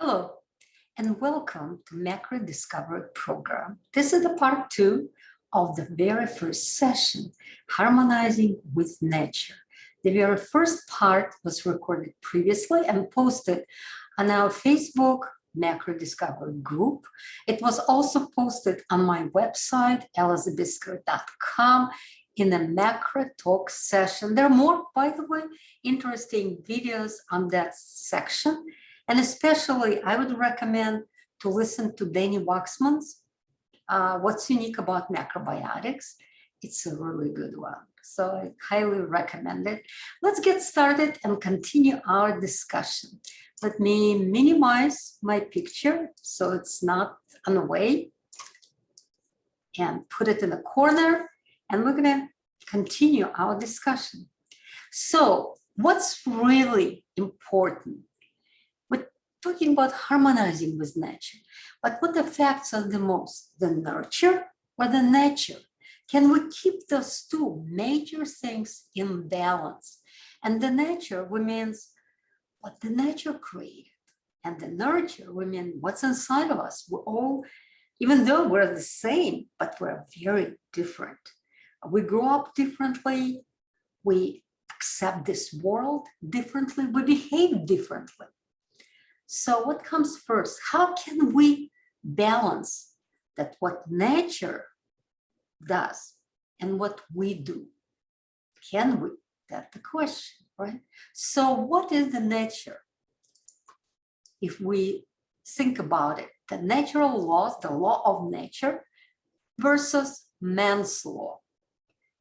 Hello, and welcome to Macro Discovery Program. This is the part 2 of the very first session, Harmonizing with Nature. The very first part was recorded previously and posted on our Facebook Macro Discovery group. It was also posted on my website, elizabethsker.com, in the Macro Talk session. There are more, by the way, interesting videos on that section. And especially, I would recommend to listen to Danny Waxman's What's Unique About Macrobiotics. It's a really good one. So I highly recommend it. Let's get started and continue our discussion. Let me minimize my picture so it's not on the way and put it in a corner. And we're going to continue our discussion. So what's really important? Talking about harmonizing with nature, but what affects us the most, the nurture or the nature? Can we keep those two major things in balance? And the nature, we means what the nature created, and the nurture, we mean what's inside of us. We're all, even though we're the same, but we're very different. We grow up differently, we accept this world differently, we behave differently. So what comes first? How can we balance that what nature does and what we do? Can we? That's the question, right? So what is the nature? If we think about it, the natural laws, the law of nature versus man's law.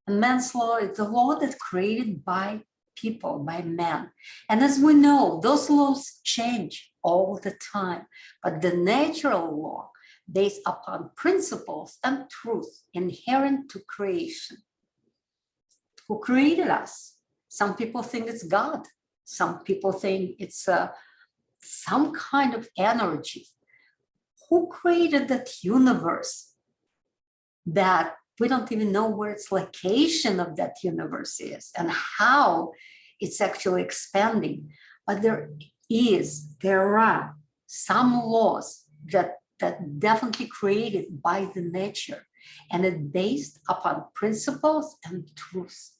And man's law is the law that's created by people, by man. And as we know, those laws change all the time, but the natural law based upon principles and truth inherent to creation. Who created us? Some people think it's God. Some people think it's some kind of energy. Who created that universe that we don't even know where its location of that universe is and how it's actually expanding? But there are some laws that definitely created by the nature, and it's based upon principles and truth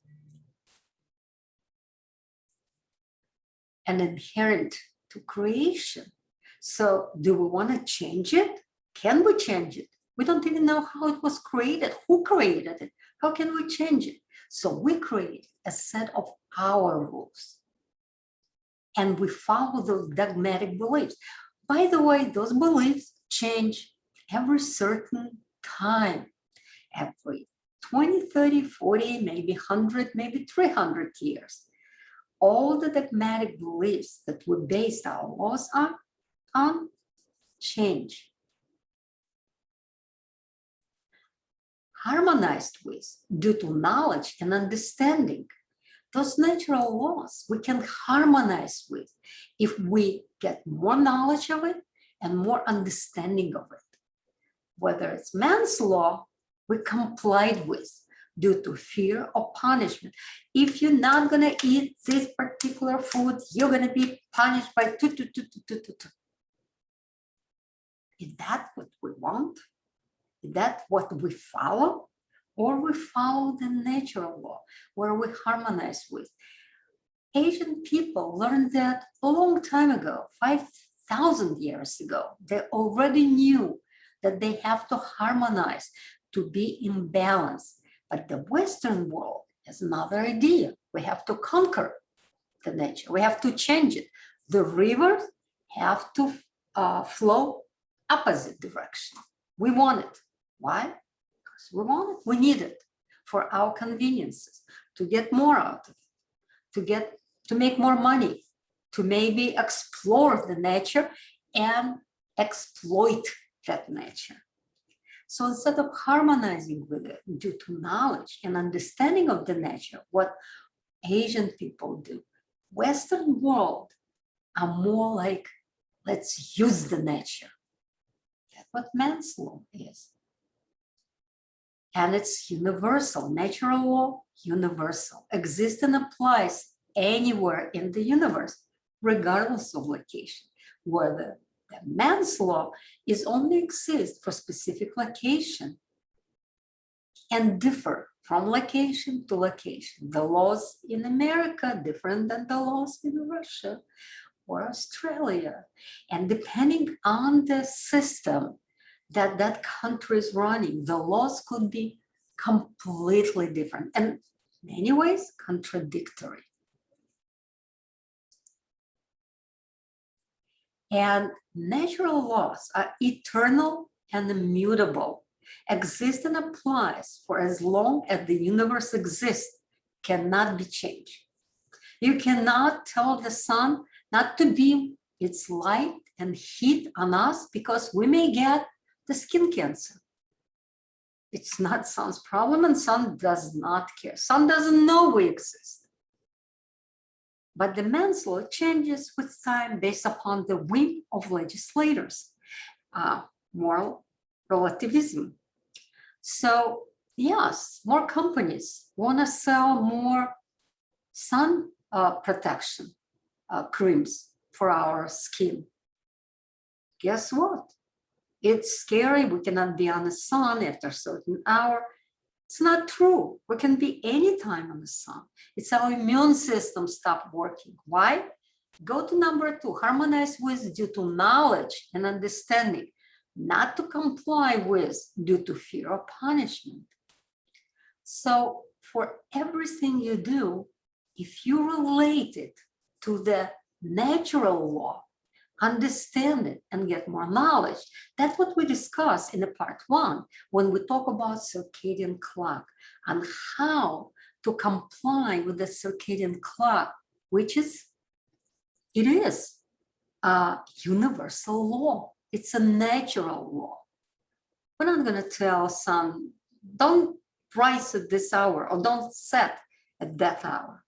and inherent to creation. So do we want to change it? Can we change it? We don't even know how it was created. Who created it? How can we change it? So we create a set of our rules. And we follow those dogmatic beliefs. By the way, those beliefs change every certain time. Every 20, 30, 40, maybe 100, maybe 300 years. All the dogmatic beliefs that we base our laws on change. Harmonized with, due to knowledge and understanding. Those natural laws we can harmonize with if we get more knowledge of it and more understanding of it. Whether it's man's law, we complied with due to fear or punishment. If you're not going to eat this particular food, you're going to be punished by . Is that what we want? Is that what we follow? Or we follow the natural law, where we harmonize with. Asian people learned that a long time ago, 5,000 years ago. They already knew that they have to harmonize to be in balance. But the Western world has another idea. We have to conquer the nature. We have to change it. The rivers have to flow opposite direction. We want it. Why? We want it, we need it for our conveniences, to get more out of it, to make more money, to maybe explore the nature and exploit that nature. So instead of harmonizing with it due to knowledge and understanding of the nature, what Asian people do, Western world are more like, let's use the nature. That's what man's law is. And it's universal. Natural law, universal. Exists and applies anywhere in the universe, regardless of location, whether The man's law is only exist for specific location and differ from location to location. The laws in America different than the laws in Russia or Australia. And depending on the system that that country is running, the laws could be completely different and in many ways contradictory. And natural laws are eternal and immutable, exist and applies for as long as the universe exists, cannot be changed. You cannot tell the sun not to beam its light and heat on us because we may get the skin cancer. It's not sun's problem, and sun does not care. Sun doesn't know we exist. But the man's law changes with time based upon the whim of legislators, moral relativism. So yes, more companies want to sell more sun protection creams for our skin. Guess what? It's scary. We cannot be on the sun after a certain hour. It's not true. We can be anytime on the sun. It's our immune system stop working. Why? Go to number 2, harmonize with due to knowledge and understanding, not to comply with due to fear or punishment. So for everything you do, if you relate it to the natural law, understand it and get more knowledge. That's what we discuss in the part 1 when we talk about circadian clock and how to comply with the circadian clock, which is, it is a universal law. It's a natural law. We're not going to tell sun, don't rise at this hour or don't set at that hour.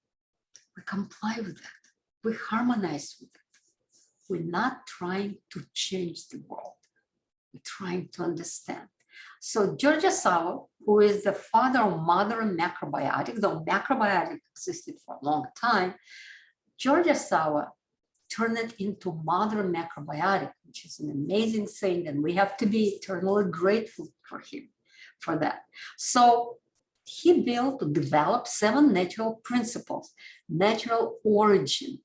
We comply with that. We harmonize with it. We're not trying to change the world. We're trying to understand. So George Ohsawa, who is the father or mother of macrobiotics, though macrobiotics existed for a long time, George Ohsawa turned it into modern macrobiotic, which is an amazing thing, and we have to be eternally grateful for him for that. So he developed 7 natural principles, natural origin,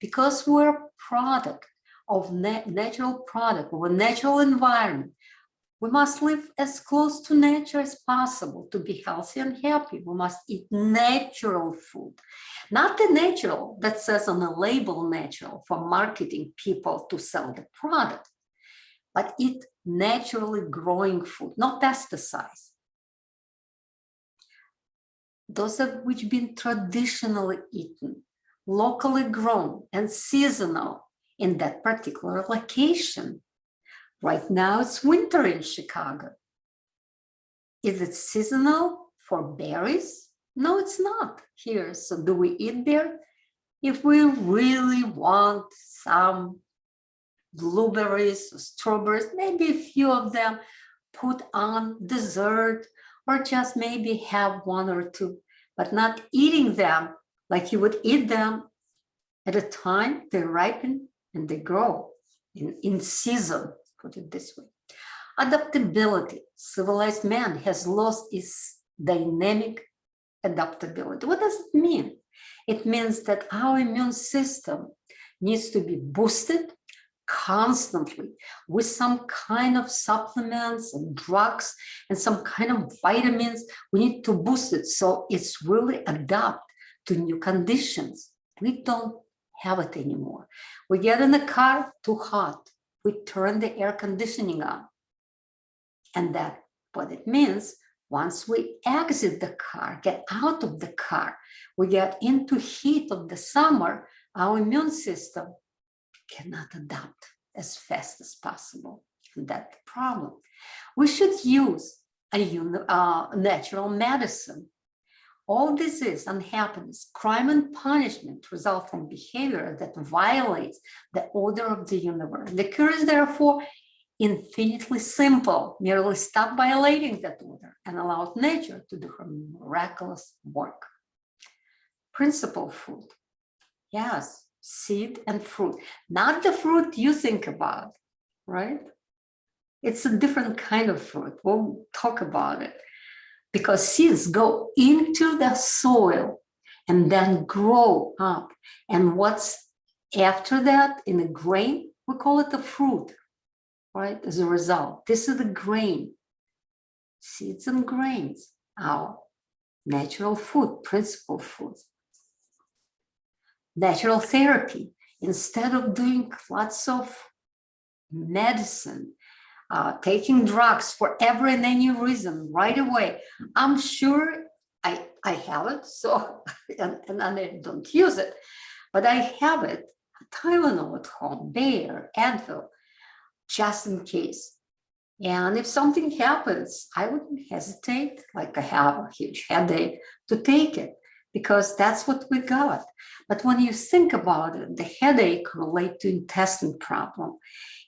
because we're a product of natural product of a natural environment. We must live as close to nature as possible to be healthy and happy. We must eat natural food, not the natural that says on the label natural for marketing people to sell the product, but eat naturally growing food, not pesticides. Those of which been traditionally eaten, locally grown and seasonal in that particular location. Right now it's winter in Chicago. Is it seasonal for berries? No, it's not here. So do we eat there? If we really want some blueberries or strawberries, maybe a few of them put on dessert or just maybe have 1 or 2, but not eating them like you would eat them at a time they ripen and they grow in season, put it this way. Adaptability. Civilized man has lost its dynamic adaptability. What does it mean? It means that our immune system needs to be boosted constantly with some kind of supplements and drugs and some kind of vitamins. We need to boost it so it's really adapt to new conditions. We don't have it anymore. We get in the car, too hot. We turn the air conditioning on. And that's what it means. Once we exit the car, get out of the car, we get into heat of the summer, our immune system cannot adapt as fast as possible. And that's the problem. We should use a natural medicine. All disease, unhappiness, crime, and punishment result from behavior that violates the order of the universe. The cure is therefore infinitely simple. Merely stop violating that order and allow nature to do her miraculous work. Principal food. Yes, seed and fruit. Not the fruit you think about. right? It's a different kind of fruit. We'll talk about it. Because seeds go into the soil and then grow up. And what's after that in the grain, we call it the fruit, right? As a result, this is the grain. Seeds and grains, our natural food, principal food. Natural therapy, instead of doing lots of medicine, taking drugs for every and any reason right away. I'm sure I have it, so, and I don't use it, but I have it, Tylenol at home, Bayer, Advil, just in case. And if something happens, I wouldn't hesitate, like I have a huge headache, to take it, because that's what we got. But when you think about it, the headache relates to intestine problem.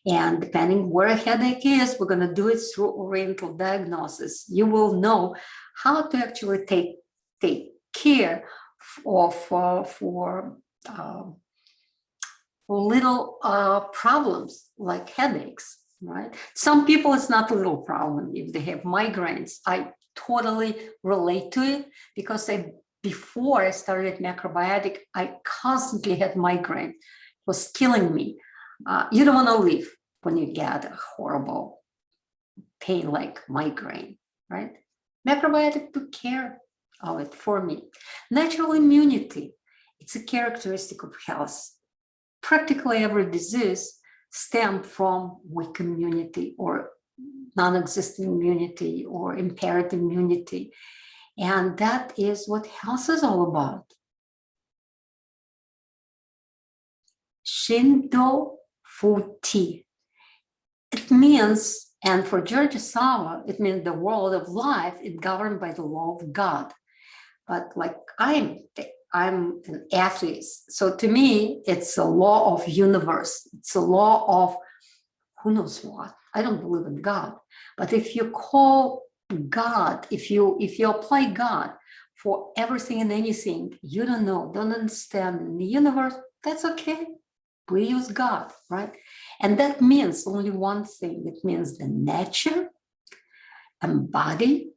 And depending where a headache is, we're going to do it through oriental diagnosis. You will know how to actually take care of for little problems like headaches, right? Some people, it's not a little problem if they have migraines. I totally relate to it because before I started macrobiotic, I constantly had migraine. It was killing me. You don't want to live when you get a horrible pain like migraine, right? Macrobiotic took care of it for me. Natural immunity, it's a characteristic of health. Practically every disease stems from weak immunity or non-existent immunity or impaired immunity. And that is what health is all about. Shindo Futi. It means, and for George Ohsawa, it means the world of life is governed by the law of God. But like I'm an atheist, so to me, it's a law of universe. It's a law of who knows what. I don't believe in God. But if you call God, if you apply God for everything and anything you don't know, don't understand in the universe, that's okay. We use God, right? And that means only one thing. It means the nature and body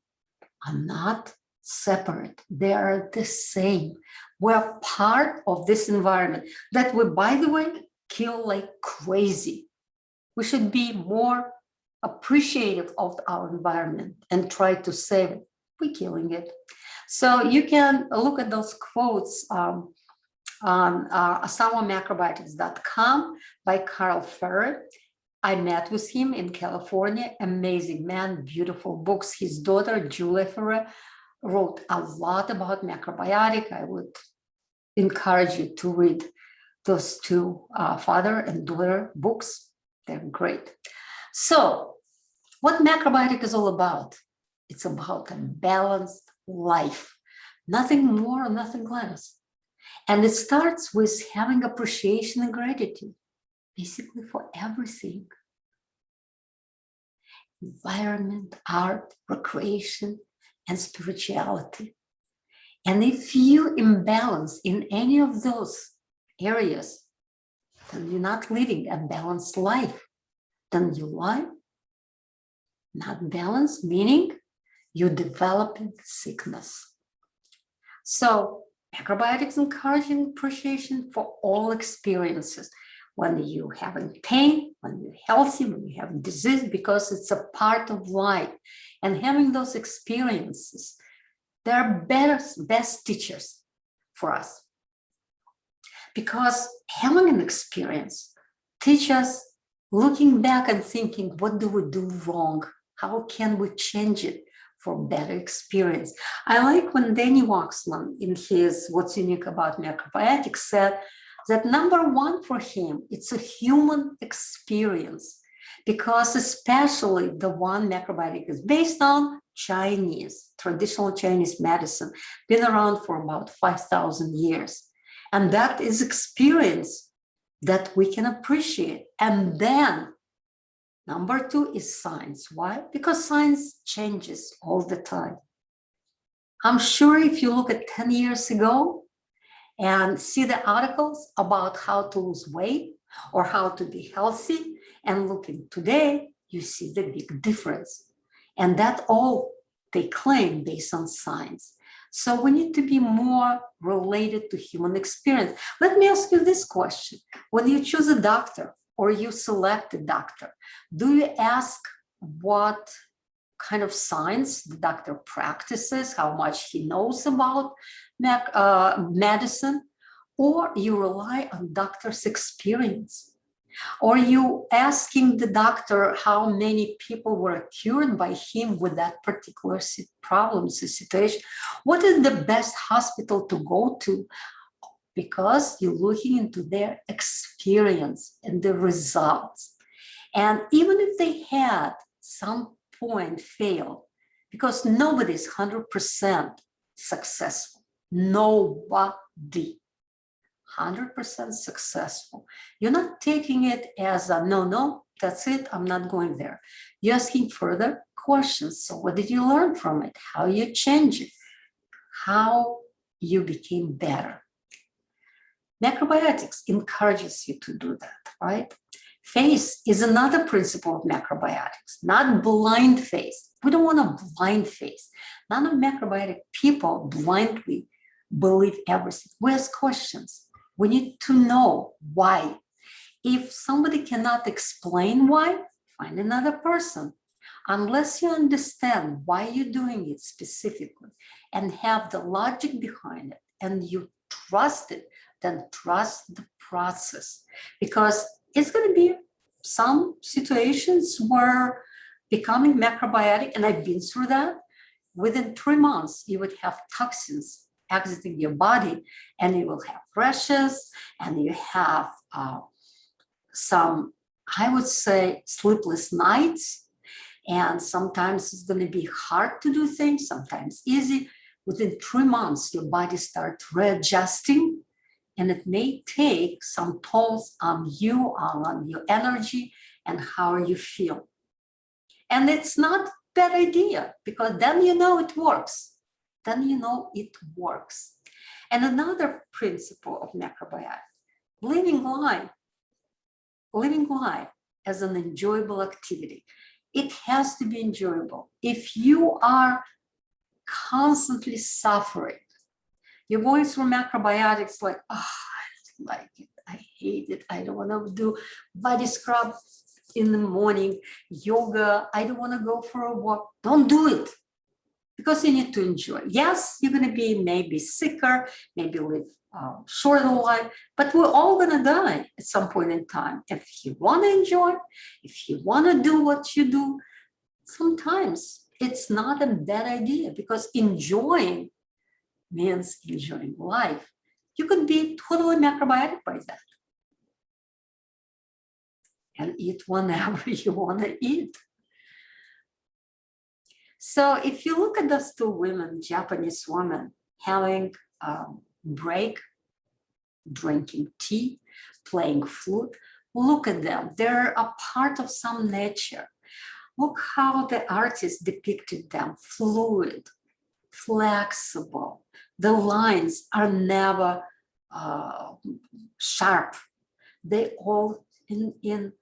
are not separate. They are the same. We're part of this environment that we, by the way, kill like crazy. We should be more appreciative of our environment and try to save it. We're killing it. So you can look at those quotes on OhsawaMacrobiotics.com by Carl Ferrer. I met with him in California. Amazing man, beautiful books. His daughter, Julia Ferrer, wrote a lot about macrobiotic. I would encourage you to read those two father and daughter books. They're great. So what macrobiotic is all about? It's about a balanced life. Nothing more, nothing less. And it starts with having appreciation and gratitude, basically for everything. Environment, art, recreation, and spirituality. And if you imbalance in any of those areas, then you're not living a balanced life. Then you lie. Not balanced, meaning you're developing sickness. So macrobiotics encouraging appreciation for all experiences. When you're having pain, when you're healthy, when you have disease, because it's a part of life. And having those experiences, they're best teachers for us. Because having an experience teaches us looking back and thinking, what do we do wrong? How can we change it for better experience? I like when Danny Waxman, in his What's Unique About Macrobiotics, said that number one for him, it's a human experience, because especially the one macrobiotic is based on Chinese, traditional Chinese medicine, been around for about 5,000 years. And that is experience that we can appreciate. And then number two is science. Why? Because science changes all the time. I'm sure if you look at 10 years ago and see the articles about how to lose weight, or how to be healthy, and looking today, you see the big difference. And that all they claim based on science. So we need to be more related to human experience. Let me ask you this question. When you choose a doctor or you select a doctor, do you ask what kind of science the doctor practices, how much he knows about medicine, or you rely on doctor's experience? Or you asking the doctor how many people were cured by him with that particular problem, situation? What is the best hospital to go to? Because you're looking into their experience and the results. And even if they had some point fail, because nobody's 100% successful, nobody. 100% successful. You're not taking it as a no, that's it, I'm not going there. You're asking further questions. So what did you learn from it? How you change it? How you became better? Macrobiotics encourages you to do that, right? Faith is another principle of macrobiotics, not blind faith. We don't want a blind faith. None of macrobiotic people blindly believe everything. We ask questions. We need to know why. If somebody cannot explain why, find another person. Unless you understand why you're doing it specifically and have the logic behind it and you trust it, then trust the process. Because it's going to be some situations where becoming macrobiotic, and I've been through that, within 3 months, you would have toxins exiting your body, and you will have rashes, and you have some, I would say, sleepless nights, and sometimes it's going to be hard to do things, sometimes easy. Within 3 months, your body starts readjusting, and it may take some tolls on you, on your energy, and how you feel. And it's not a bad idea, because then you know it works. Then you know it works. And another principle of macrobiotics, living life as an enjoyable activity. It has to be enjoyable. If you are constantly suffering, you're going through macrobiotics like, oh, I don't like it, I hate it, I don't want to do body scrub in the morning, yoga, I don't want to go for a walk. Don't do it. Because you need to enjoy. Yes, you're going to be maybe sicker, maybe live shorter life, but we're all going to die at some point in time. If you want to enjoy, if you want to do what you do, sometimes it's not a bad idea, because enjoying means enjoying life. You could be totally macrobiotic by that and eat whenever you want to eat. So if you look at those two women, Japanese women, having a break, drinking tea, playing flute, look at them. They're a part of some nature. Look how the artist depicted them, fluid, flexible. The lines are never sharp. They all in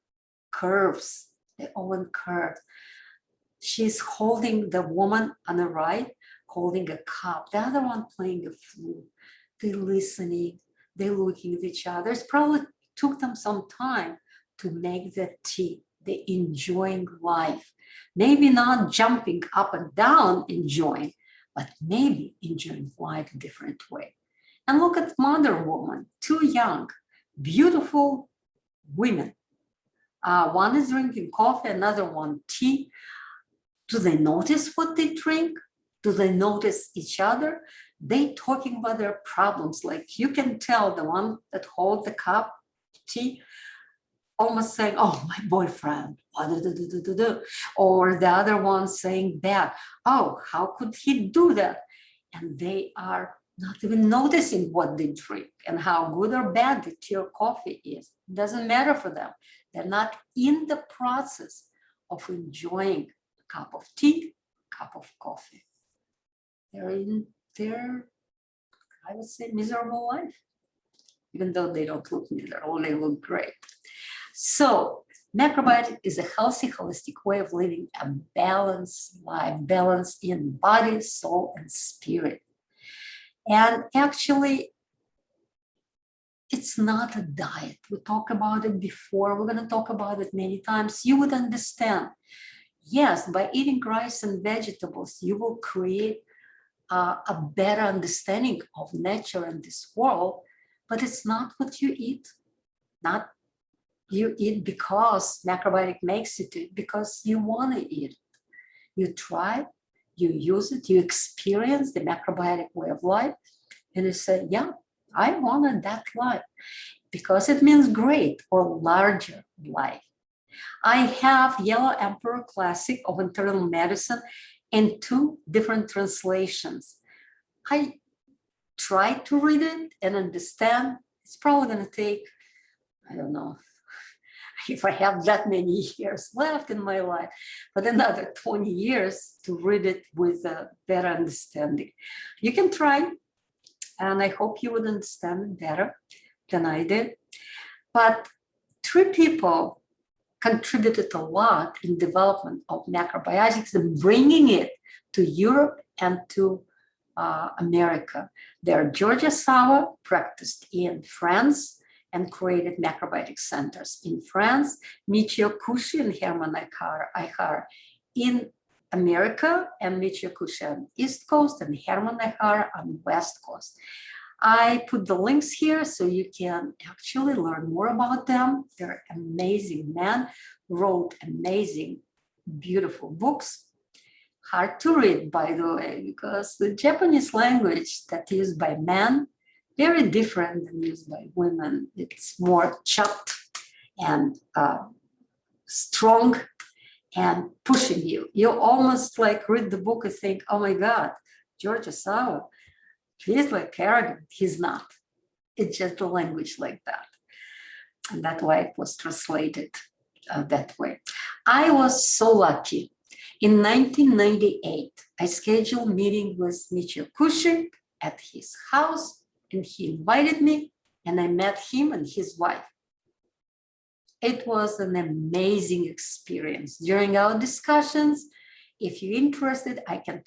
curves. They all in curves. She's holding, the woman on the right, holding a cup, the other one playing a flute. They're listening, they're looking at each other. It probably took them some time to make that tea. They're enjoying life. Maybe not jumping up and down enjoying, but maybe enjoying life a different way. And look at Wonder Woman, two young, beautiful women. One is drinking coffee, another one tea. Do they notice what they drink? Do they notice each other? They talking about their problems. Like you can tell the one that holds the cup tea almost saying, oh, my boyfriend, or the other one saying back, oh, how could he do that? And they are not even noticing what they drink and how good or bad the tea or coffee is. It doesn't matter for them. They're not in the process of enjoying cup of tea, cup of coffee. They're in their, I would say, miserable life, even though they don't look miserable, they look great. So macrobiotic is a healthy, holistic way of living a balanced life, balance in body, soul, and spirit. And actually, it's not a diet. We talked about it before. We're going to talk about it many times. You would understand. Yes, by eating rice and vegetables, you will create a better understanding of nature and this world, but it's not what you eat. Not you eat because macrobiotic makes you do it, because you want to eat it. You try, you use it, you experience the macrobiotic way of life, and you say, yeah, I wanted that life because it means great or larger life. I have Yellow Emperor Classic of Internal Medicine in 2 different translations. I try to read it and understand. It's probably going to take, I don't know, if I have that many years left in my life, but another 20 years to read it with a better understanding. You can try, and I hope you would understand it better than I did. But 3 people contributed a lot in development of macrobiotics and bringing it to Europe and to America. There, George Ohsawa practiced in France and created macrobiotic centers in France, Michio Kushi and Herman Eihara in America, and Michio Kushi on East Coast and Herman Eihara on West Coast. I put the links here so you can actually learn more about them. They're amazing men, wrote amazing, beautiful books. Hard to read, by the way, because the Japanese language that's used by men, very different than used by women. It's more chopped and strong and pushing you. You almost like read the book and think, oh my God, George Ohsawa, he's like arrogant. He's not. It's just the language like that. And that's why it was translated that way. I was so lucky. In 1998, I scheduled a meeting with Michio Kushi at his house, and he invited me, and I met him and his wife. It was an amazing experience. During our discussions, if you're interested, I can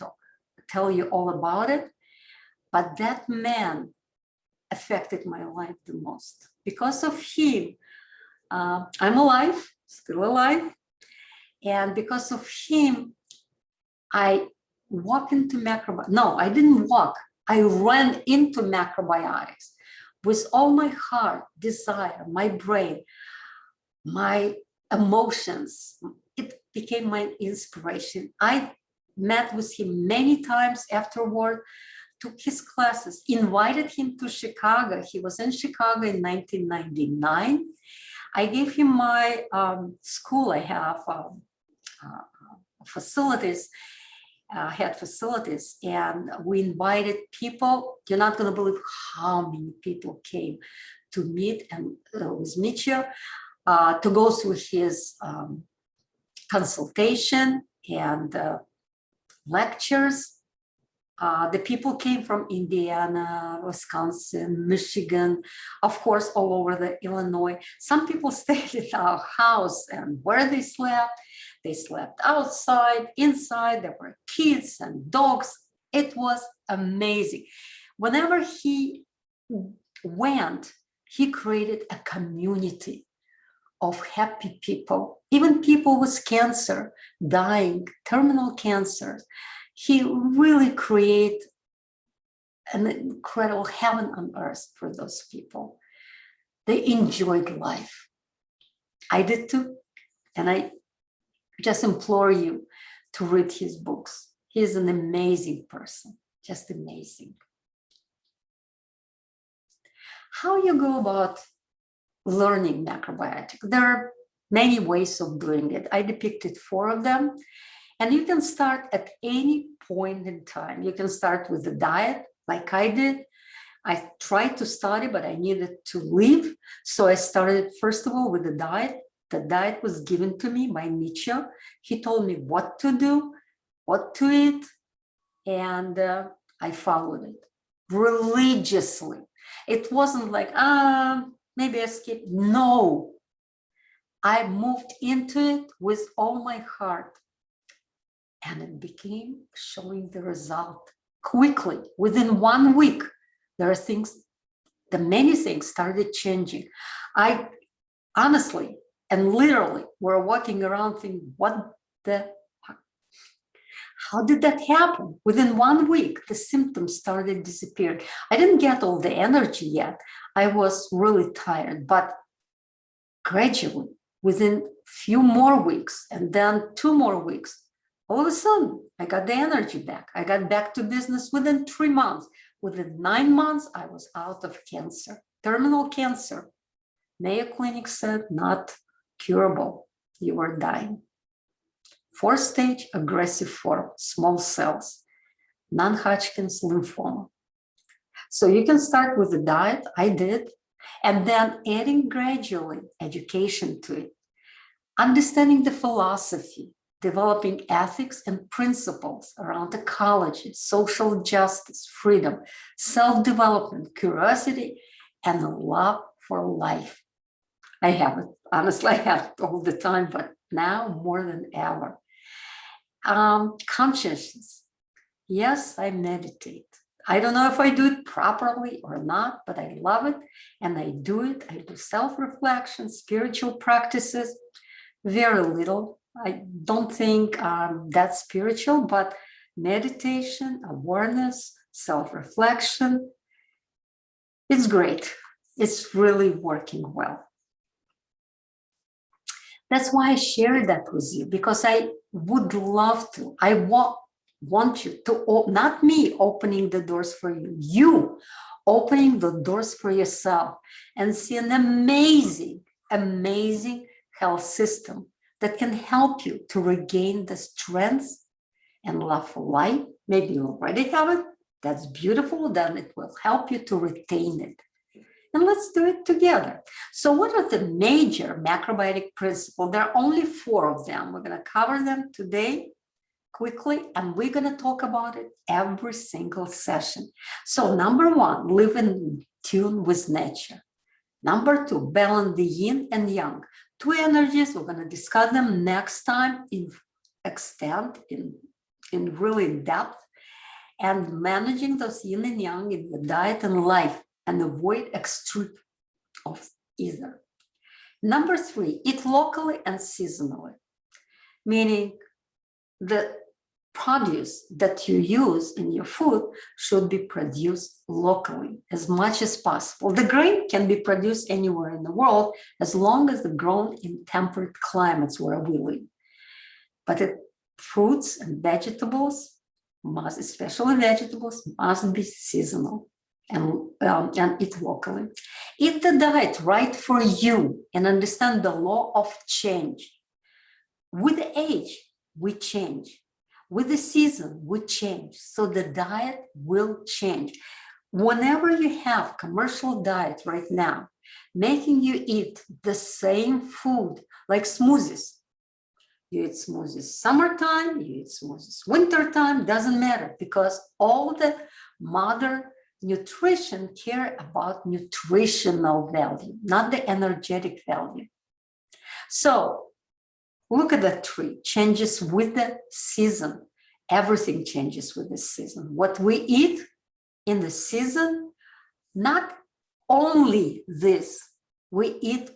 tell you all about it. But that man affected my life the most. Because of him, I'm alive, still alive. And because of him, I walked into macrobiotics. No, I didn't walk. I ran into macrobiotics with all my heart, desire, my brain, my emotions. It became my inspiration. I met with him many times afterward, took his classes, invited him to Chicago. He was in Chicago in 1999. I gave him my school. I have facilities, had facilities, and we invited people. You're not going to believe how many people came to meet and with Michio to go through his consultation and lectures. The people came from Indiana, Wisconsin, Michigan, of course, all over the Illinois. Some people stayed at our house, and where they slept outside, inside. There were kids and dogs. It was amazing. Whenever he went, he created a community of happy people, even people with cancer, dying, terminal cancer. He really created an incredible heaven on earth for those people. They enjoyed life. I did too. And I just implore you to read his books. He is an amazing person, just amazing. How you go about learning macrobiotics? There are many ways of doing it. I depicted 4 of them. And you can start at any point in time. You can start with the diet, like I did. I tried to study, but I needed to leave. So I started, first of all, with the diet. The diet was given to me by Michio. He told me what to do, what to eat, and I followed it religiously. It wasn't like, maybe I skipped. No, I moved into it with all my heart, and it became showing the result quickly. Within 1 week, there are things, many things started changing. I honestly and literally were walking around thinking, how did that happen? Within 1 week, the symptoms started disappearing. I didn't get all the energy yet. I was really tired, but gradually, within few more weeks, and then 2 more weeks, all of a sudden, I got the energy back. I got back to business within 3 months. Within 9 months, I was out of cancer, terminal cancer. Mayo Clinic said, not curable, you are dying. 4-stage aggressive form, small cells, non-Hodgkin's lymphoma. So you can start with the diet, I did, and then adding gradually education to it, understanding the philosophy, developing ethics and principles around ecology, social justice, freedom, self-development, curiosity, and a love for life. I have it, honestly, I have it all the time, but now more than ever. Consciousness. Yes, I meditate. I don't know if I do it properly or not, but I love it and I do it. I do self-reflection, spiritual practices, very little. I don't think that's spiritual, but meditation, awareness, self-reflection, it's great. It's really working well. That's why I share that with you, because I would love to. I want you to, not me opening the doors for you, you opening the doors for yourself and see an amazing, amazing health system that can help you to regain the strength and love for life. Maybe you already have it. That's beautiful. Then it will help you to retain it. And let's do it together. So what are the major macrobiotic principles? There are only 4 of them. We're going to cover them today quickly, and we're going to talk about it every single session. So number 1, live in tune with nature. Number 2, balance the yin and yang. 2 energies, we're going to discuss them next time in extent, in really depth, and managing those yin and yang in the diet and life, and avoid extreme of either. Number 3, eat locally and seasonally, meaning the produce that you use in your food should be produced locally as much as possible. The grain can be produced anywhere in the world as long as they're grown in temperate climates where we live. But the fruits and vegetables must, especially vegetables, must be seasonal. And eat locally. Eat the diet right for you and understand the law of change. With age, we change. With the season, we change. So the diet will change. Whenever you have commercial diet right now, making you eat the same food, like smoothies. You eat smoothies summertime, you eat smoothies wintertime, doesn't matter, because all the modern nutrition care about nutritional value, not the energetic value. So look at the tree, changes with the season. Everything changes with the season. What we eat in the season, not only this, we eat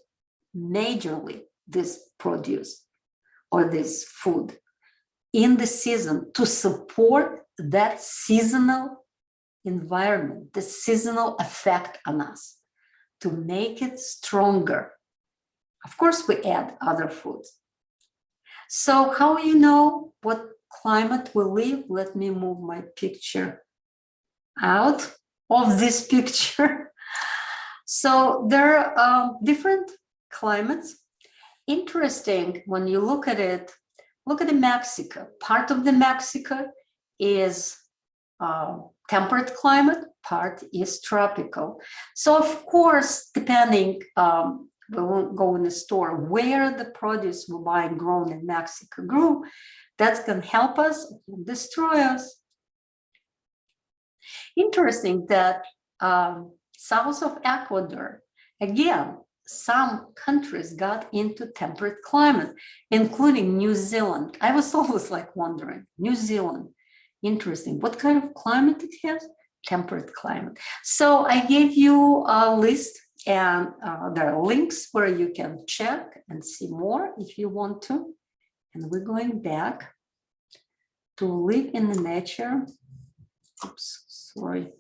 majorly this produce or this food in the season to support that seasonal environment, the seasonal effect on us, to make it stronger. Of course, we add other foods. So how you know what climate we live? Let me move my picture out of this picture. So there are different climates. Interesting, when you look at it, look at the Mexico. Part of the Mexico is temperate climate, part is tropical. So of course, depending, we won't go in the store, where the produce we buy grown in Mexico grew, that's going to help us, destroy us. Interesting that south of Ecuador, again, some countries got into temperate climate, including New Zealand. I was always like wondering, New Zealand, interesting. What kind of climate it has? Temperate climate. So I gave you a list, and there are links where you can check and see more if you want to. And we're going back to live in the nature. Oops, sorry.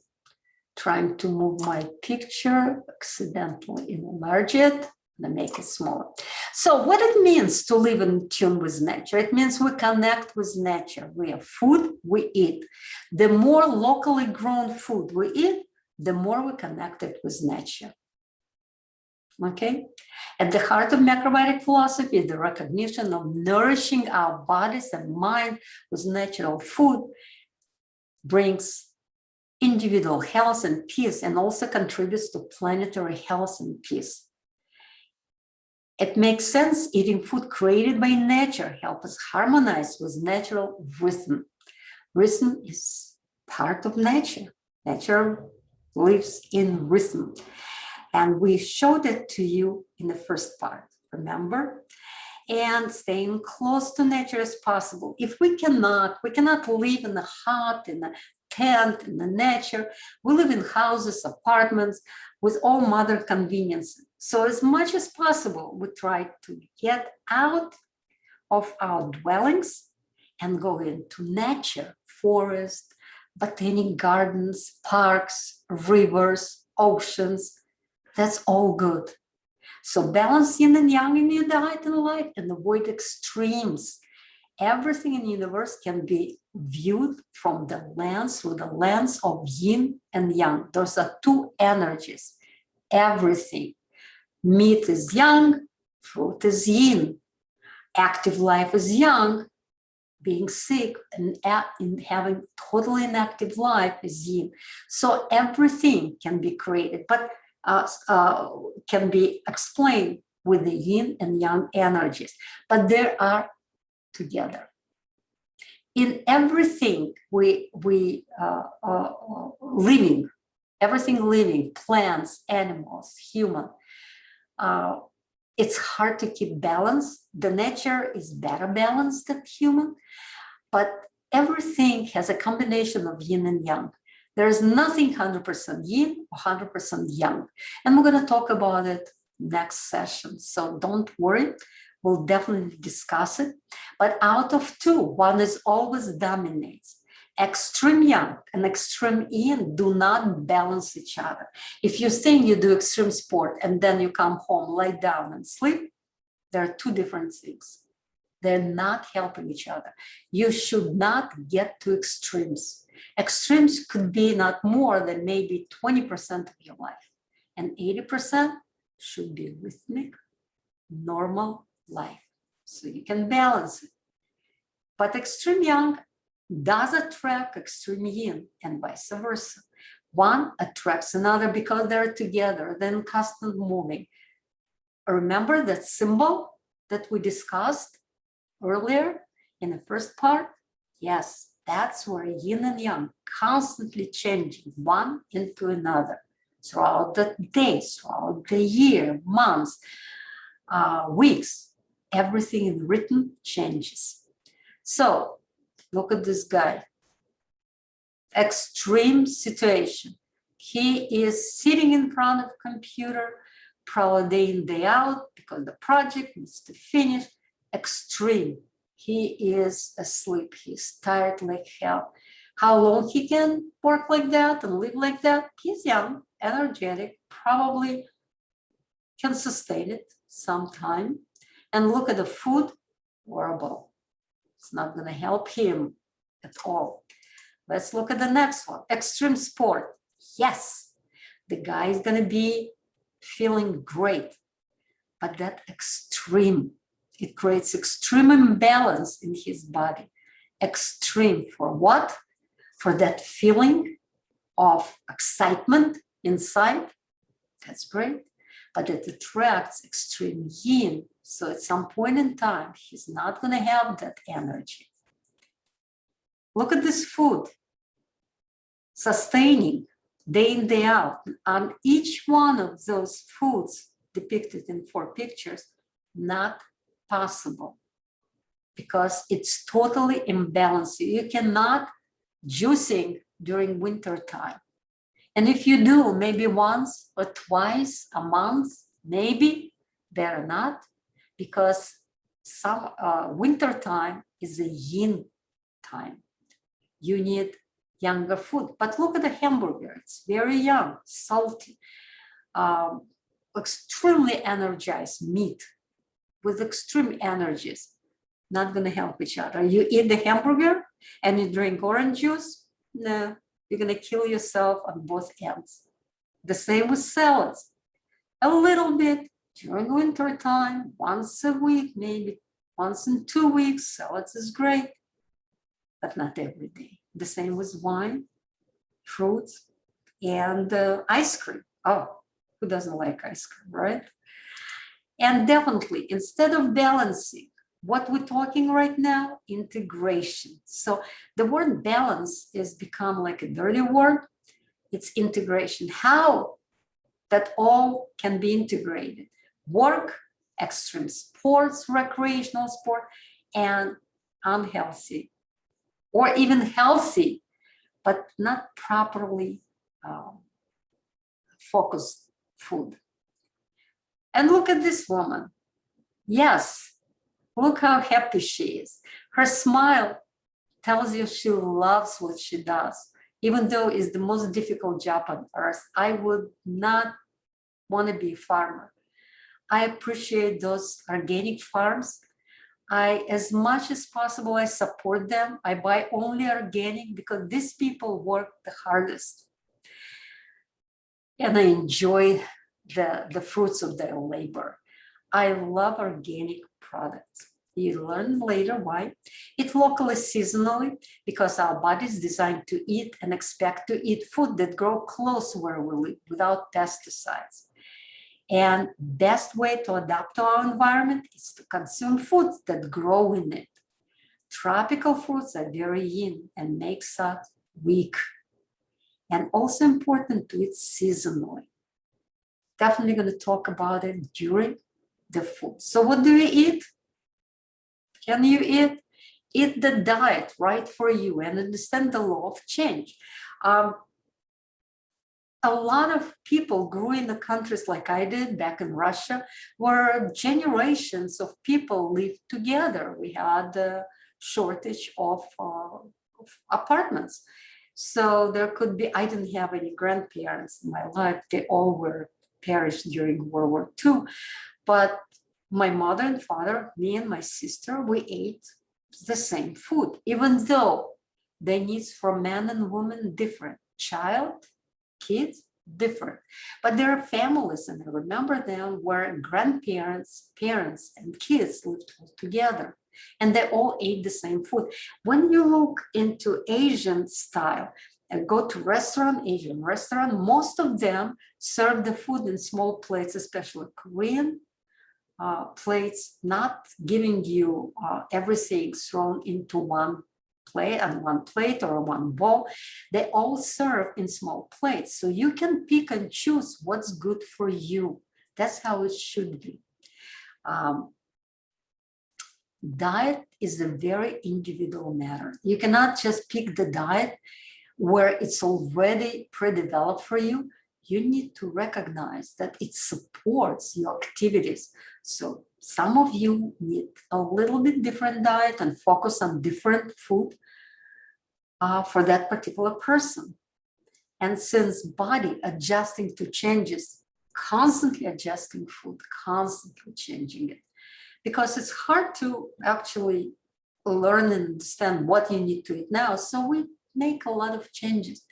Trying to move my picture, accidentally enlarge it and make it smaller. So what it means to live in tune with nature, it means we connect with nature. We have food, we eat. The more locally grown food we eat, the more we're connected with nature. Okay? At the heart of macrobiotic philosophy is the recognition of nourishing our bodies and mind with natural food brings individual health and peace, and also contributes to planetary health and peace. It makes sense eating food created by nature helps us harmonize with natural rhythm. Rhythm is part of nature. Nature lives in rhythm. And we showed it to you in the first part, remember? And staying close to nature as possible. If we cannot live in the hut, in the tent, in the nature. We live in houses, apartments, with all modern conveniences. So as much as possible, we try to get out of our dwellings and go into nature, forest, botanic gardens, parks, rivers, oceans. That's all good. So balance yin and yang in your diet and life and avoid extremes. Everything in the universe can be viewed from the lens, through the lens of yin and yang. Those are two energies. Everything. Meat is yang, fruit is yin. Active life is yang. Being sick and having totally inactive life is yin. So everything can be created, but can be explained with the yin and yang energies. But they are together. In everything living, everything living, plants, animals, human, it's hard to keep balance. The nature is better balanced than human, but everything has a combination of yin and yang. There is nothing 100% yin or 100% yang. And we're going to talk about it next session. So don't worry. We'll definitely discuss it. But out of two, one is always dominates. Extreme yang and extreme yin do not balance each other. If you think you do extreme sport and then you come home, lie down and sleep, there are two different things. They're not helping each other. You should not get to extremes. Extremes could be not more than maybe 20% of your life. And 80% should be rhythmic, normal life. So you can balance it. But extreme yang does attract extreme yin and vice versa. One attracts another because they're together, then constant moving. Remember that symbol that we discussed earlier in the first part? Yes, that's where yin and yang constantly changing one into another throughout the days, throughout the year, months, weeks. Everything in rhythm changes. So look at this guy. Extreme situation. He is sitting in front of a computer, probably day in, day out, because the project needs to finish. Extreme. He is asleep. He's tired like hell. How long he can work like that and live like that? He's young, energetic, probably can sustain it sometime. And look at the food, horrible. It's not going to help him at all. Let's look at the next one. Extreme sport. Yes, the guy is going to be feeling great, but that extreme, it creates extreme imbalance in his body. Extreme for what? For that feeling of excitement inside. That's great, but it attracts extreme yin. So at some point in time, he's not going to have that energy. Look at this food. Sustaining day in, day out. On each one of those foods, depicted in 4 pictures, not possible, because it's totally imbalanced. You cannot juicing during winter time. And if you do, maybe once or twice a month, maybe, better not, because some winter time is a yin time. You need younger food. But look at the hamburger. It's very young, salty, extremely energized meat with extreme energies. Not going to help each other. You eat the hamburger and you drink orange juice, no, you're going to kill yourself on both ends. The same with salads. A little bit during winter time, once a week, maybe once in 2 weeks, salads is great, but not every day. The same with wine, fruits, and ice cream. Oh, who doesn't like ice cream, right? And definitely, instead of balancing, what we're talking right now, integration. So the word balance has become like a dirty word. It's integration. How that all can be integrated. Work, extreme sports, recreational sport, and unhealthy, or even healthy, but not properly focused food. And look at this woman. Yes, look how happy she is. Her smile tells you she loves what she does, even though it's the most difficult job on earth. I would not want to be a farmer. I appreciate those organic farms. As much as possible, I support them. I buy only organic because these people work the hardest. And I enjoy the fruits of their labor. I love organic products. You learn later why. It's locally, seasonally, because our body is designed to eat and expect to eat food that grow close where we live without pesticides. And best way to adapt to our environment is to consume foods that grow in it. Tropical fruits are very yin and makes us weak. And also important to eat seasonally. Definitely going to talk about it during the food. So what do you eat? Can you eat? Eat the diet right for you and understand the law of change. A lot of people grew in the countries like I did back in Russia, where generations of people lived together. We had a shortage of apartments. So there could be, I didn't have any grandparents in my life. They all were perished during World War II. But my mother and father, me and my sister, we ate the same food, even though the needs for men and women different. Child, kids, different. But there are families, and I remember them, where grandparents, parents, and kids lived together, and they all ate the same food. When you look into Asian style and go to Asian restaurant, most of them serve the food in small plates, especially Korean plates, not giving you everything thrown into one plate or one bowl. They all serve in small plates. So you can pick and choose what's good for you. That's how it should be. Diet is a very individual matter. You cannot just pick the diet where it's already pre-developed for you. You need to recognize that it supports your activities. So some of you need a little bit different diet and focus on different food for that particular person. And since body adjusting to changes, constantly adjusting food, constantly changing it, because it's hard to actually learn and understand what you need to eat now. So we make a lot of changes.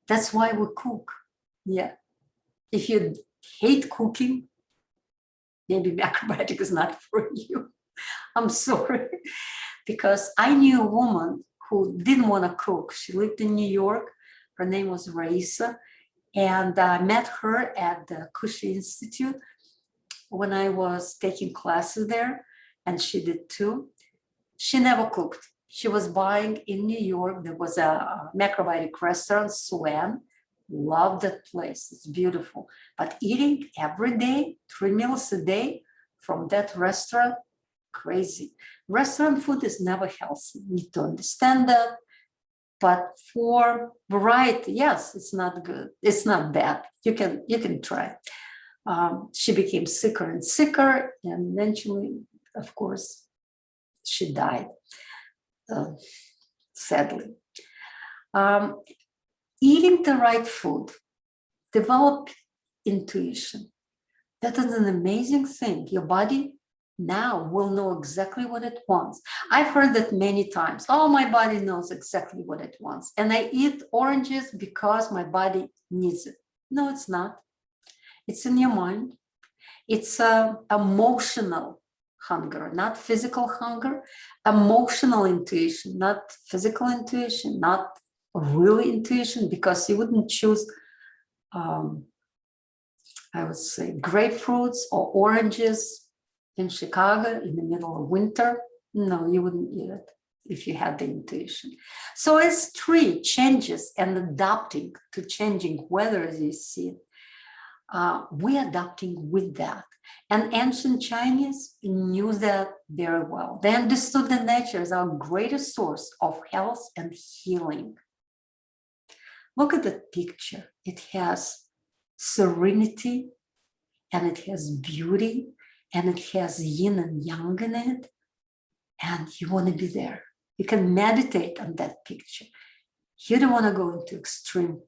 That's why we cook. Yeah. If you hate cooking, maybe macrobiotic is not for you. I'm sorry. Because I knew a woman who didn't want to cook. She lived in New York. Her name was Raisa. And I met her at the Kushi Institute when I was taking classes there, and she did too. She never cooked. She was buying in New York. There was a macrobiotic restaurant, Swan, love that place. It's beautiful. But eating every day, 3 meals a day from that restaurant, crazy. Restaurant food is never healthy. You need to understand that. But for variety, yes, it's not good. It's not bad. You can try. She became sicker and sicker, and eventually, of course, she died, sadly. Eating the right food, develop intuition. That is an amazing thing. Your body now will know exactly what it wants. I've heard that many times. Oh, my body knows exactly what it wants. And I eat oranges because my body needs it. No, it's not. It's in your mind. It's emotional hunger, not physical hunger, emotional intuition, not physical intuition, not really intuition, because you wouldn't choose, I would say, grapefruits or oranges in Chicago in the middle of winter. No, you wouldn't eat it if you had the intuition. So as tree changes and adapting to changing weather, as you see, we're adapting with that. And ancient Chinese knew that very well. They understood that nature is our greatest source of health and healing. Look at the picture. It has serenity, and it has beauty, and it has yin and yang in it, and you want to be there. You can meditate on that picture. You don't want to go into extreme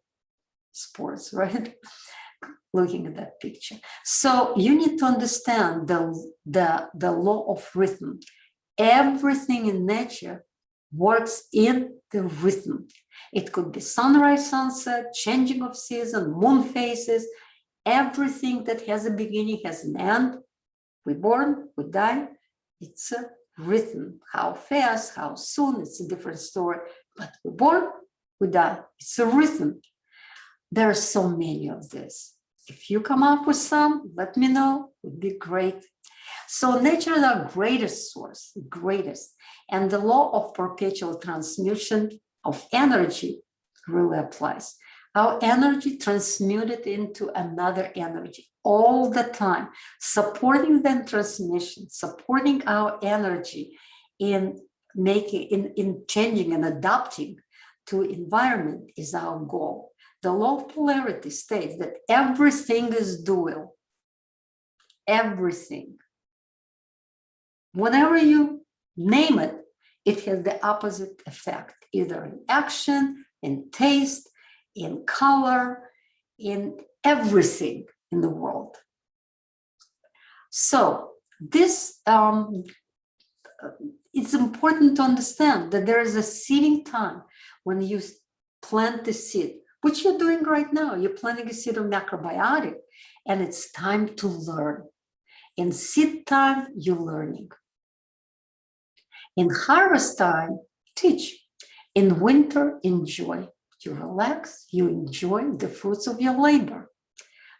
sports, right? Looking at that picture. So you need to understand the law of rhythm. Everything in nature works in the rhythm. It could be sunrise, sunset, changing of season, moon phases. Everything that has a beginning has an end. We're born, we die. It's a rhythm. How fast, how soon, it's a different story. But we're born, we die. It's a rhythm. There are so many of this. If you come up with some, let me know. It would be great. So nature is our greatest source, greatest. And the law of perpetual transmutation of energy really applies. Our energy transmuted into another energy all the time, supporting that transmission, supporting our energy in making, in changing and adapting to environment is our goal. The law of polarity states that everything is dual. Everything. Whenever you name it, it has the opposite effect, either in action, in taste, in color, in everything in the world. So this, it's important to understand that there is a seeding time when you plant the seed, which you're doing right now. You're planting a seed of macrobiotic, and it's time to learn. In seed time, you're learning. In harvest time, teach. In winter, enjoy. You relax, you enjoy the fruits of your labor,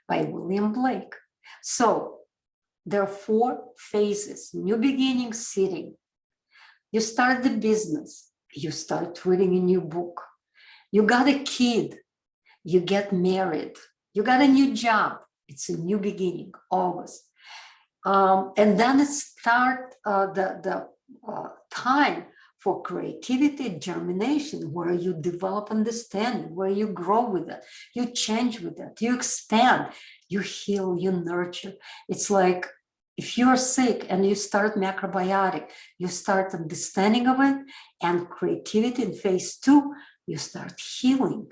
by William Blake. So there are 4 phases: new beginning, seeding. You start the business, you start reading a new book. You got a kid, you get married, you got a new job. It's a new beginning, always. And then it starts the time for creativity, germination, where you develop understanding, where you grow with it, you change with it, you expand, you heal, you nurture. It's like if you're sick and you start macrobiotic, you start understanding of it, and creativity in phase 2, you start healing.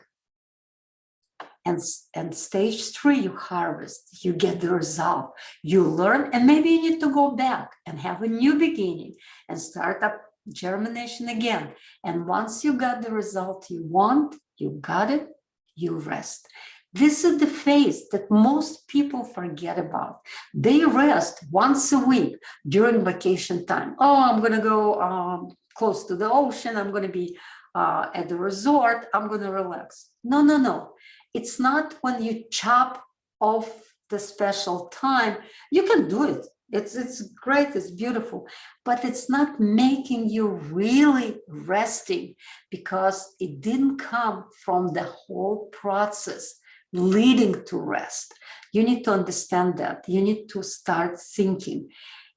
And stage 3, you harvest, you get the result, you learn, and maybe you need to go back and have a new beginning and start up germination again. And once you got the result you want, you got it, you rest. This is the phase that most people forget about. They rest once a week during vacation time. Oh, I'm going to go close to the ocean. I'm going to be at the resort. I'm going to relax. No, no, no. It's not when you chop off the special time. You can do it. It's great, it's beautiful, but it's not making you really resting, because it didn't come from the whole process leading to rest. You need to understand that. You need to start thinking.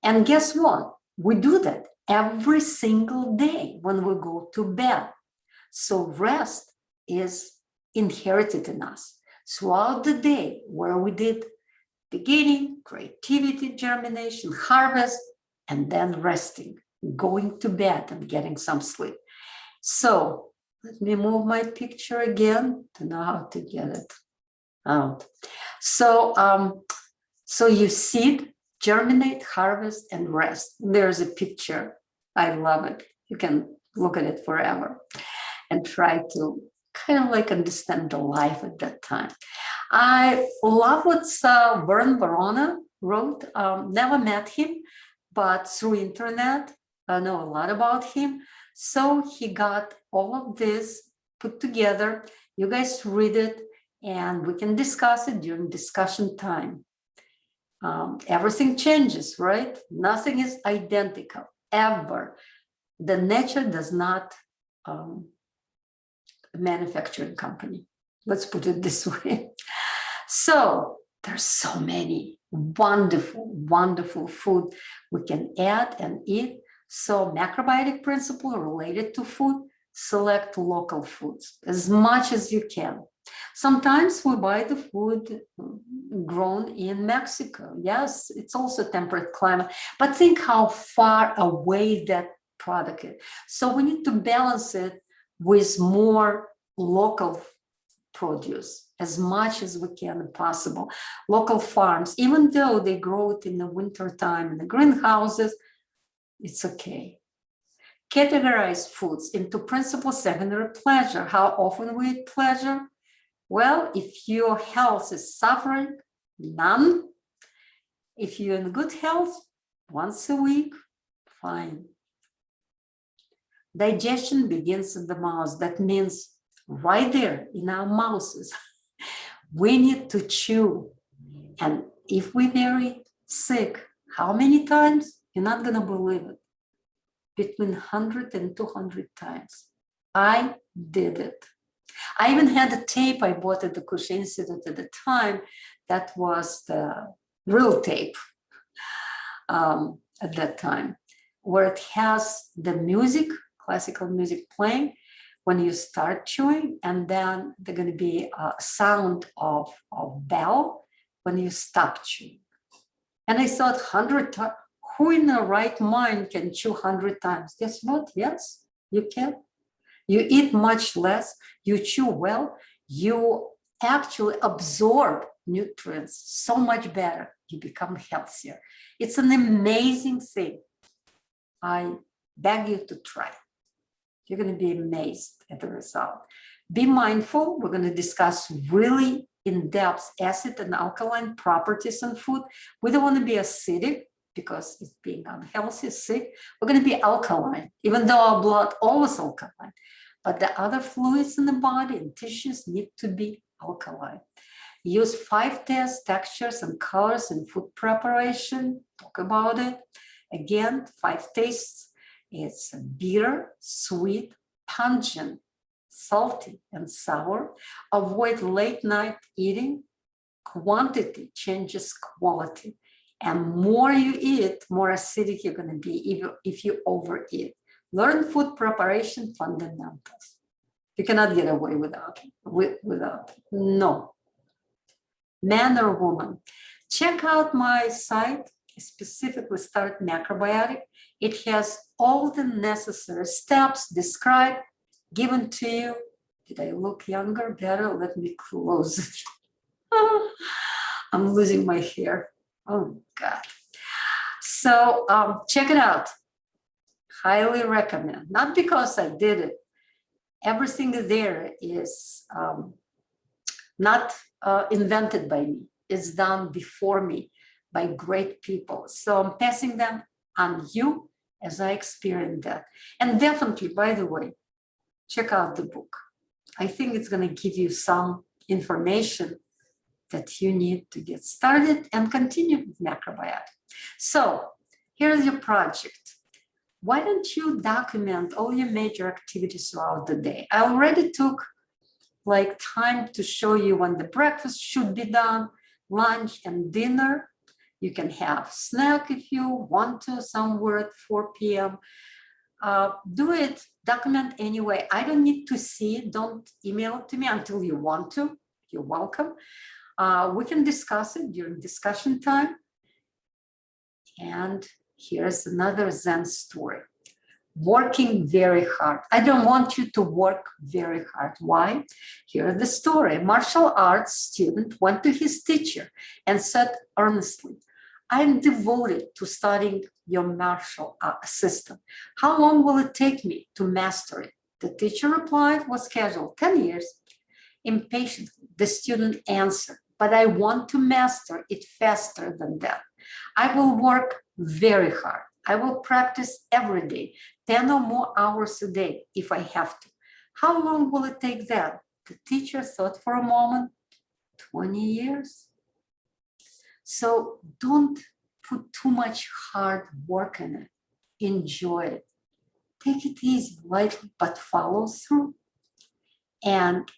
And guess what? We do that every single day when we go to bed. So rest is inherited in us throughout the day, where we did beginning, creativity, germination, harvest, and then resting, going to bed and getting some sleep. So let me move my picture again to know how to get it out. So, so you seed, germinate, harvest, and rest. There's a picture. I love it. You can look at it forever and try to kind of like understand the life at that time. I love what Verne wrote. Never met him, but through internet, I know a lot about him. So he got all of this put together. You guys read it, and we can discuss it during discussion time. Everything changes, right? Nothing is identical, ever. The nature does not manufacturing company. Let's put it this way. So there's so many wonderful, wonderful food we can add and eat. So macrobiotic principle related to food, select local foods as much as you can. Sometimes we buy the food grown in Mexico. Yes, it's also temperate climate, but think how far away that product is. So we need to balance it with more local produce as much as we can possible. Local farms, even though they grow it in the winter time in the greenhouses, it's okay. Categorize foods into principal, secondary, pleasure. How often we eat pleasure? Well, if your health is suffering, none. If you're in good health, once a week, fine. Digestion begins in the mouth. That means right there in our mouths. We need to chew. And if we're very sick, how many times? You're not going to believe it. Between 100 and 200 times. I did it. I even had a tape I bought at the Cushing Institute at the time. That was the real tape at that time, where it has the music, classical music playing when you start chewing, and then there's going to be a sound of bell when you stop chewing. And I thought, 100 times, who in the right mind can chew 100 times? Guess what? Yes, you can. You eat much less, you chew well, you actually absorb nutrients so much better, you become healthier. It's an amazing thing. I beg you to try. You're going to be amazed at the result. Be mindful. We're going to discuss really in-depth acid and alkaline properties in food. We don't want to be acidic because it's being unhealthy, sick. We're going to be alkaline, even though our blood always alkaline. But the other fluids in the body and tissues need to be alkaline. Use 5 tastes, textures, and colors in food preparation. Talk about it. Again, 5 tastes. It's bitter, sweet, pungent, salty, and sour. Avoid late night eating. Quantity changes quality. And more you eat, more acidic you're going to be if you overeat. Learn food preparation fundamentals. You cannot get away without it. No. Man or woman. Check out my site, specifically Start Macrobiotic. It has all the necessary steps described, given to you. Did I look younger, better? Let me close it. I'm losing my hair. Oh, God. So check it out. Highly recommend. Not because I did it. Everything there is not invented by me. It's done before me by great people. So I'm passing them on you as I experienced that. And definitely, by the way, check out the book. I think it's going to give you some information that you need to get started and continue with macrobiotic. So here's your project. Why don't you document all your major activities throughout the day? I already took like time to show you when the breakfast should be done, lunch and dinner. You can have snack if you want to somewhere at 4 p.m. Do it, document anyway. I don't need to see it. Don't email it to me until you want to. You're welcome. We can discuss it during discussion time. And here's another Zen story. Working very hard. I don't want you to work very hard. Why? Here's the story. A martial arts student went to his teacher and said earnestly, I'm devoted to studying your martial art system. How long will it take me to master it? The teacher replied, was casual, 10 years. Impatiently, the student answered, but I want to master it faster than that. I will work very hard. I will practice every day, 10 or more hours a day if I have to. How long will it take that? The teacher thought for a moment, 20 years. So don't put too much hard work in it. Enjoy it. Take it easy, lightly, but follow through. And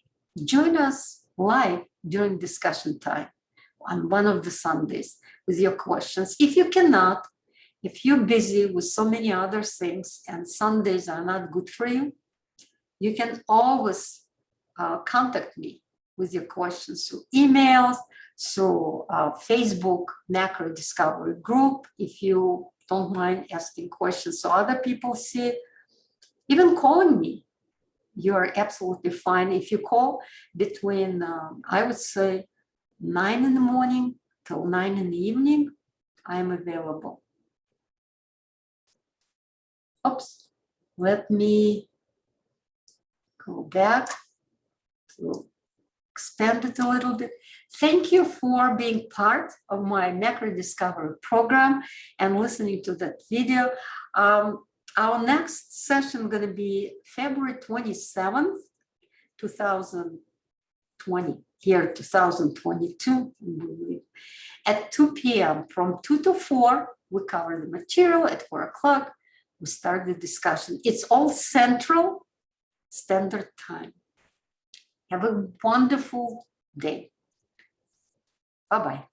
join us live during discussion time on one of the Sundays with your questions. If you cannot, if you're busy with so many other things and Sundays are not good for you, you can always contact me with your questions through emails, through Facebook Macro Discovery Group, if you don't mind asking questions so other people see it. Even calling me, you're absolutely fine. If you call between, I would say, 9 in the morning till 9 in the evening, I'm available. Oops, let me go back to expand it a little bit. Thank you for being part of my Macro Discovery program and listening to that video. Our next session is going to be February 27th, 2020, year 2022, at 2 p.m. From 2 to 4, we cover the material. At 4 o'clock, we start the discussion. It's all Central Standard Time. Have a wonderful day. Bye-bye.